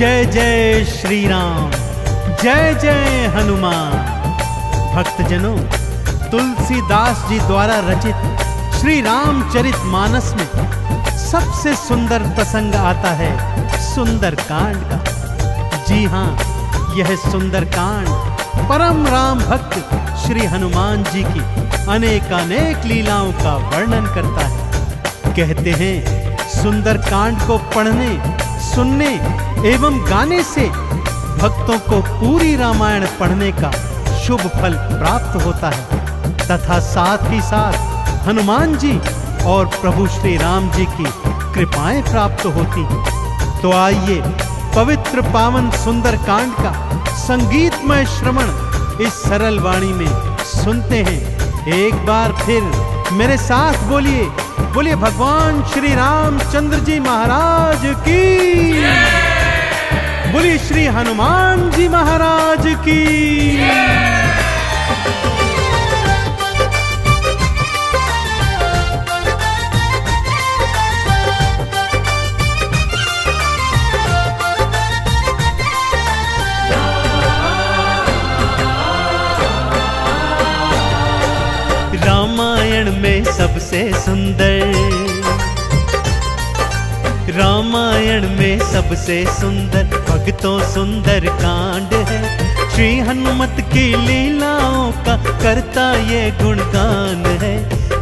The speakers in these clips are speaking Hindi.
जय जय श्री राम, जय जय हनुमान। भक्तजनों, तुलसीदास जी द्वारा रचित श्री रामचरित मानस में सबसे सुंदर प्रसंग आता है सुंदरकांड का। जी हाँ, यह सुंदरकांड परम राम भक्त श्री हनुमान जी की अनेकानेक लीलाओं का वर्णन करता है। कहते हैं सुंदरकांड को पढ़ने, सुनने एवं गाने से भक्तों को पूरी रामायण पढ़ने का शुभ फल प्राप्त होता है तथा साथ ही साथ हनुमान जी और प्रभु श्री राम जी की कृपाएं प्राप्त होती हैं। तो आइए पवित्र पावन सुंदरकांड का संगीतमय श्रवण इस सरल वाणी में सुनते हैं। एक बार फिर मेरे साथ बोलिए, बोलिए भगवान श्री रामचंद्र जी महाराज की, बोलिए श्री हनुमान जी महाराज की। रामायण में सबसे सुंदर, रामायण में सबसे सुंदर भक्तों सुंदर कांड है। श्री हनुमत की लीलाओं का करता ये गुणगान है,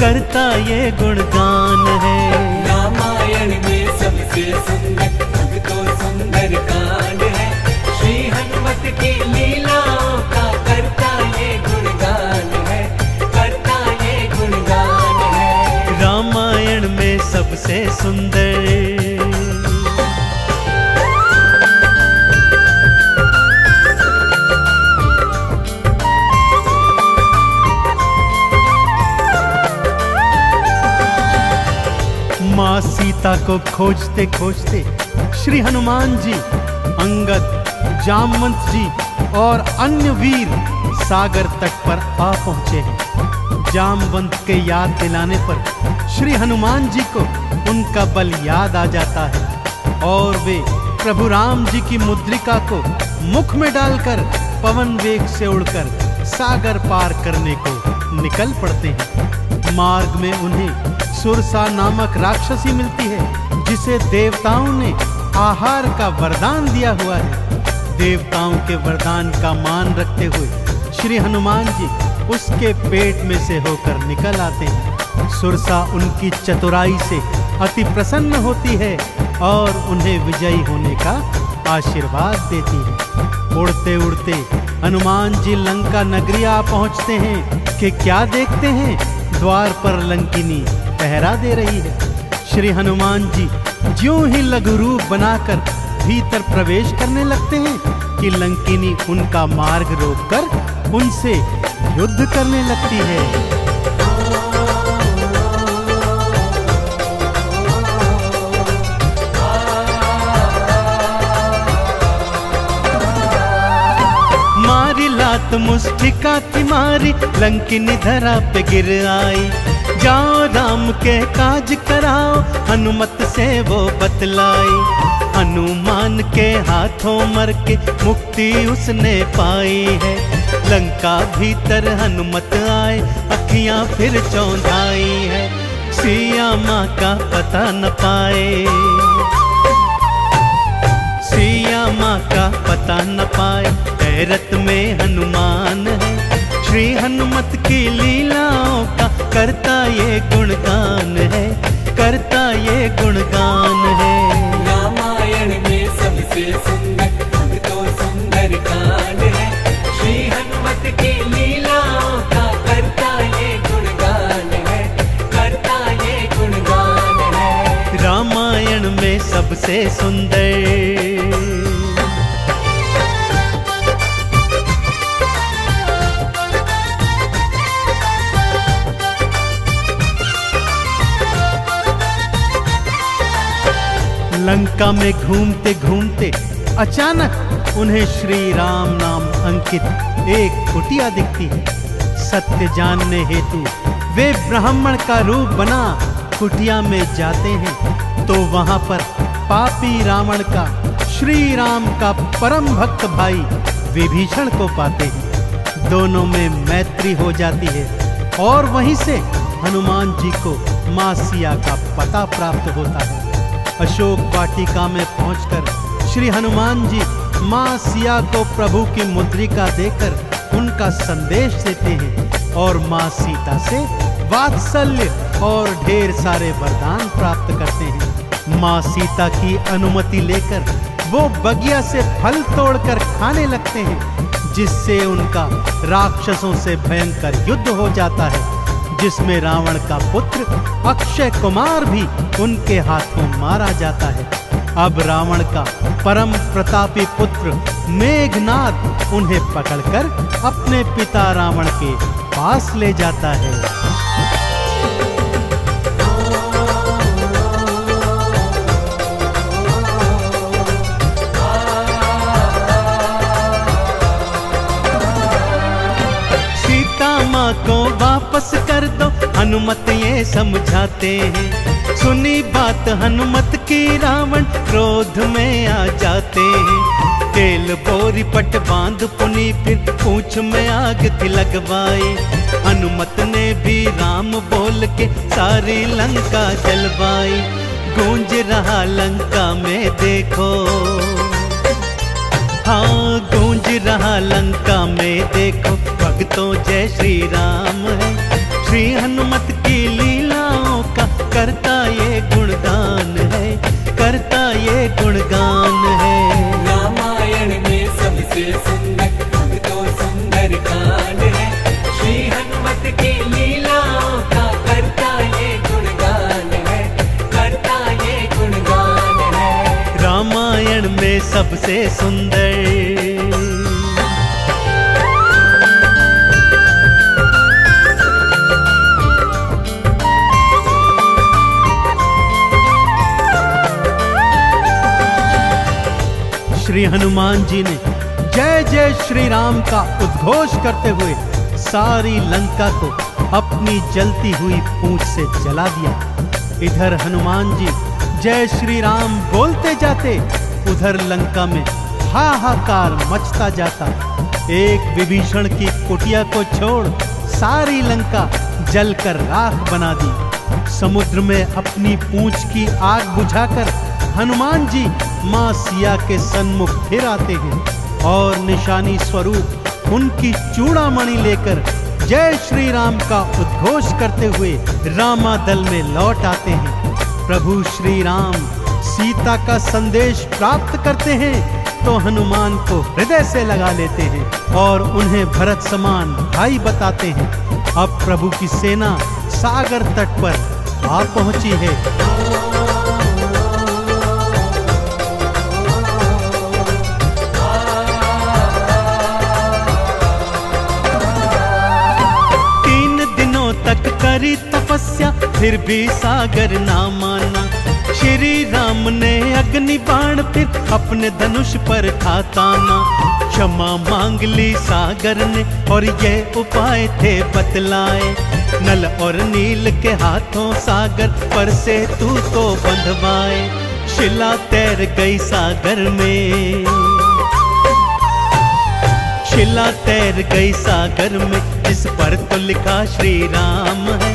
करता ये गुणगान है। रामायण में सबसे सुंदर भक्तों सुंदर कांड है। श्री हनुमत की लीलाओं का करता ये गुणगान है, करता ये गुणगान है। रामायण में सबसे सुंदर। माँ सीता को खोजते खोजते श्री हनुमान जी, अंगद, जामवंत जी और अन्य वीर सागर तट पर आ पहुंचे हैं। जामवंत के याद दिलाने पर श्री हनुमान जी को उनका बल याद आ जाता है और वे प्रभु राम जी की मुद्रिका को मुख में डालकर पवन वेग से उड़कर सागर पार करने को निकल पड़ते हैं। मार्ग में उन्हें सुरसा नामक राक्षसी मिलती है, जिसे देवताओं ने आहार का वरदान दिया हुआ है। देवताओं के वरदान का मान रखते हुए श्री हनुमान जी उसके पेट में से होकर निकल आते हैं। सुरसा उनकी चतुराई से अति प्रसन्न होती है और उन्हें विजयी होने का आशीर्वाद देती है। उड़ते उड़ते हनुमान जी लंका नगरी आ पहुंचते हैं कि क्या देखते हैं, द्वार पर लंकिनी पहरा दे रही है। श्री हनुमान जी ज्यों ही लघु रूप बनाकर भीतर प्रवेश करने लगते हैं कि लंकिनी उनका मार्ग रोककर उनसे युद्ध करने लगती है। मारी लात मुष्टिका की मारी, लंकिनी धरा पे गिर आई। जाओ राम के काज कराओ, हनुमत से वो बतलाई। हनुमान के हाथों मर के मुक्ति उसने पाई है। लंका भीतर हनुमत आए, अखियां फिर चौंधाई है। सिया माँ का पता न पाए, सिया माँ का पता न पाए। हैरत में हनुमान है, श्री हनुमत की लीलाओं का करता ये गुणगान है, करता ये गुणगान है। रामायण में सबसे सुंदर भक्तों सुंदर कांड है। श्री हनुमत की लीलाओं का करता ये गुणगान है, करता ये गुणगान है। रामायण में सबसे सुंदर। लंका में घूमते घूमते अचानक उन्हें श्री राम नाम अंकित एक कुटिया दिखती है। सत्य जानने हेतु वे ब्राह्मण का रूप बना कुटिया में जाते हैं तो वहां पर पापी रावण का श्री राम का परम भक्त भाई विभीषण को पाते हैं। दोनों में मैत्री हो जाती है और वहीं से हनुमान जी को मां सिया का पता प्राप्त होता है। अशोक वाटिका में पहुंचकर श्री हनुमान जी मां सिया को प्रभु की मुद्रिका देकर उनका संदेश देते हैं और मां सीता से वात्सल्य और ढेर सारे वरदान प्राप्त करते हैं। मां सीता की अनुमति लेकर वो बगिया से फल तोड़कर खाने लगते हैं, जिससे उनका राक्षसों से भयंकर युद्ध हो जाता है, जिसमें रावण का पुत्र अक्षय कुमार भी उनके हाथों मारा जाता है। अब रावण का परम प्रतापी पुत्र मेघनाद उन्हें पकड़कर अपने पिता रावण के पास ले जाता है। माँ को वापस कर दो, हनुमत ये समझाते हैं। सुनी बात हनुमत की रावण क्रोध में आ जाते हैं। तेल बोरी पट बांध पुनी फिर पूंछ में आग थी लगवाई। हनुमत ने भी राम बोल के सारी लंका जलवाई। गूंज रहा लंका में देखो, हाँ गूंज रहा लंका में देखो, भक्तों जय श्री राम है। श्री हनुमत की लीलाओं का करता ये गुणगान है, करता ये गुणगान है। रामायण में सबसे सुंदर तो सुंदर कांड है। श्री हनुमत की लीलाओं का करता ये गुणगान है, करता ये गुणगान है। रामायण में सबसे सुंदर श्री हनुमान जी ने जय जय श्री राम का उद्घोष करते हुए सारी लंका को अपनी जलती हुई पूंछ से जला दिया। इधर हनुमान जी जय श्री राम बोलते जाते, उधर लंका में हाहाकार मचता जाता। एक विभीषण की कुटिया को छोड़ सारी लंका जलकर राख बना दी। समुद्र में अपनी पूंछ की आग बुझाकर हनुमान जी मां सिया के सन्मुख फिर आते हैं और निशानी स्वरूप उनकी चूड़ामणि लेकर जय श्री राम का उद्घोष करते हुए रामादल में लौट आते हैं। प्रभु श्री राम सीता का संदेश प्राप्त करते हैं तो हनुमान को हृदय से लगा लेते हैं और उन्हें भरत समान भाई बताते हैं। अब प्रभु की सेना सागर तट पर आ पहुंची है। तक करी तपस्या फिर भी सागर ना माना। श्री राम ने अग्नि बाण फिर अपने धनुष पर था ताना। क्षमा मांग ली सागर ने और ये उपाय थे बतलाए। नल और नील के हाथों सागर पर से तू तो बंधवाए। शिला तैर गई सागर में, शिला तैर गई सागर में, जिस पर तो लिखा श्री राम है।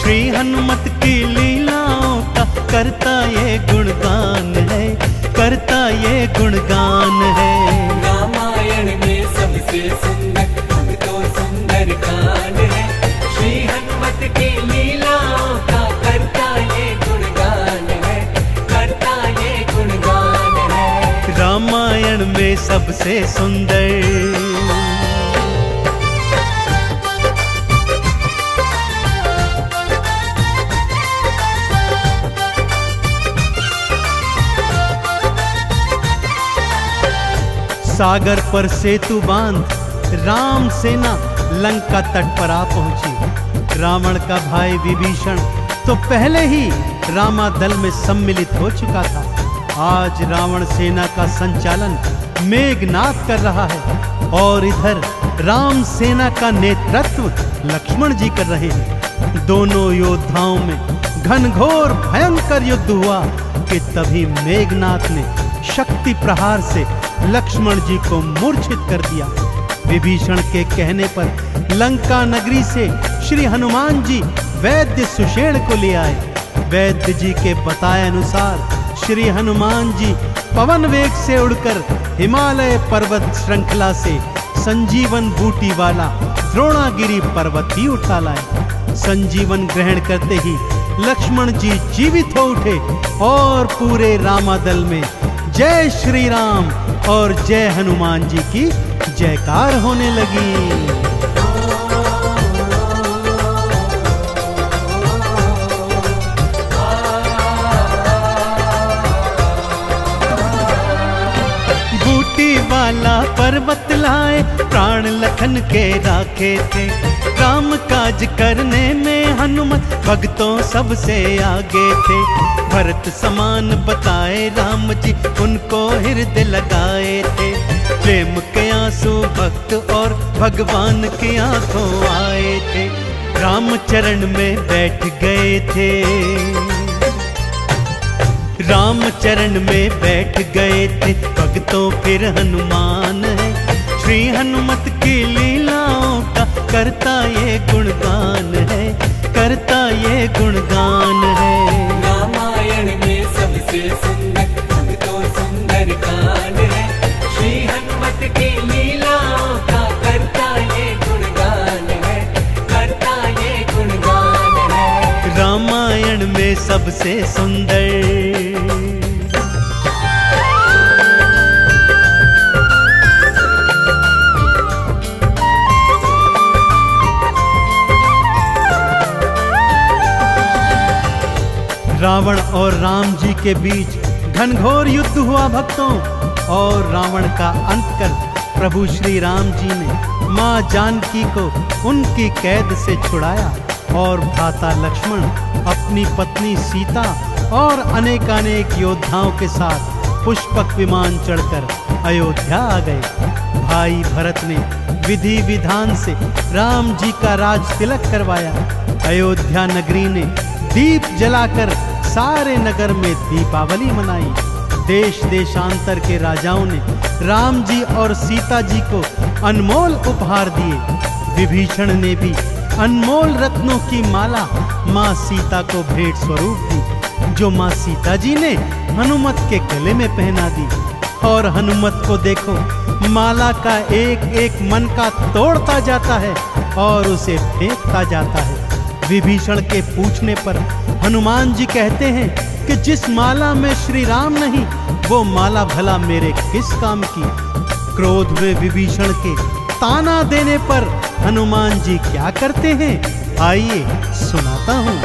श्री हनुमत की लीलाओं का करता ये गुणगान है, करता ये गुणगान है। रामायण में सबसे सुंदर तो सुंदर कांड है। श्री हनुमत की लीलाओं का करता ये गुणगान है, करता ये गुणगान है। रामायण में सबसे सुंदर सागर पर सेतु बांध राम सेना लंका तट पर आ पहुंची। रावण का भाई विभीषण तो पहले ही रामादल में सम्मिलित हो चुका था। आज रावण सेना का संचालन मेघनाद कर रहा है और इधर राम सेना का नेतृत्व लक्ष्मण जी कर रहे हैं। दोनों योद्धाओं में घनघोर भयंकर युद्ध हुआ कि तभी मेघनाद ने शक्ति प्रहार से लक्ष्मण जी को मूर्छित कर दिया। विभीषण के कहने पर लंका नगरी से श्री हनुमान जी वैद्य सुषेण को ले आए। वैद्य जी के बताए अनुसार श्री हनुमान जी पवन वेग से उड़कर हिमालय पर्वत श्रृंखला से संजीवन बूटी वाला द्रोणागिरी पर्वत ही उठा लाए। संजीवन ग्रहण करते ही लक्ष्मण जी जीवित हो उठे और पूरे रामादल में जय श्री राम और जय हनुमान जी की जयकार होने लगी। वाला पर्वत लाए प्राण लखन के राखे थे। काम काज करने में हनुमत भक्तों सबसे आगे थे। भरत समान बताए राम जी उनको हृदय लगाए थे। प्रेम के आंसू भक्त और भगवान की आंखों आए थे। राम चरण में बैठ गए थे। राम चरण में बैठ गए थे भक्तों फिर हनुमान है। श्री हनुमत की लीलाओं का करता ये गुणगान है, करता ये गुणगान है। रामायण में सबसे सुंदर भक्तों सुंदर कांड है। श्री हनुमत की लीलाओं का करता ये गुणगान है, करता ये गुणगान है। रामायण में सबसे सुंदर रावण और राम जी के बीच घनघोर युद्ध हुआ भक्तों। और रावण का अंत कर प्रभु श्री राम जी ने मां जानकी को उनकी कैद से छुड़ाया और भ्राता लक्ष्मण अपनी पत्नी सीता और अनेकानेक योद्धाओं के साथ पुष्पक विमान चढ़कर अयोध्या आ गए। भाई भरत ने विधि विधान से राम जी का राज तिलक करवाया। अयोध्या नगरी ने दीप जलाकर सारे नगर में दीपावली मनाई। देश देशांतर के राजाओं ने राम जी और सीता जी को अनमोल उपहार दिए। विभीषण ने भी अनमोल रत्नों की माला मां सीता को भेंट स्वरूप दी, जो मां सीता जी ने हनुमत के गले में पहना दी। और हनुमत को देखो, माला का एक एक मन का तोड़ता जाता है और उसे फेंकता जाता है। विभीषण के पूछने पर हनुमान जी कहते हैं कि जिस माला में श्री राम नहीं, वो माला भला मेरे किस काम की। क्रोध में विभीषण के ताना देने पर हनुमान जी क्या करते हैं, आइए सुनाता हूं।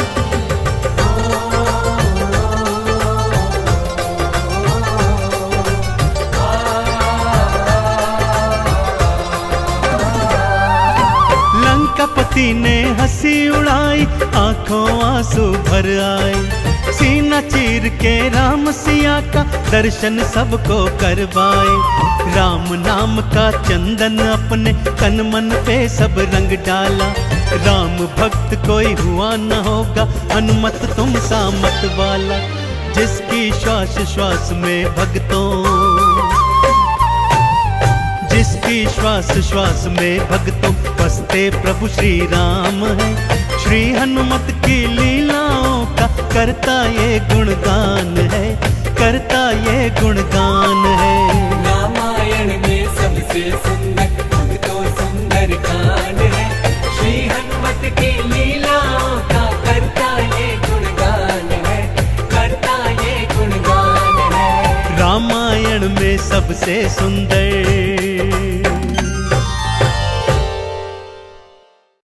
लंकापति ने हंसी उड़ाई, आंखों आंसू भर आए। सीना चीर के राम सिया का दर्शन सबको करवाए। राम नाम का चंदन अपने तन मन पे सब रंग डाला। राम भक्त कोई हुआ न होगा, हनुमत तुम सा मत वाला। जिसकी श्वास श्वास में भक्तों, जिसकी श्वास श्वास में भक्तों बसते प्रभु श्री राम है। श्री हनुमत की लीलाओं का करता ये गुणगान है, करता ये गुणगान है। रामायण में सबसे सुंदर भक्तों सुंदर कांड है। श्री हनुमत की लीलाओं का करता ये गुणगान है, करता ये गुणगान है। रामायण में सबसे सुंदर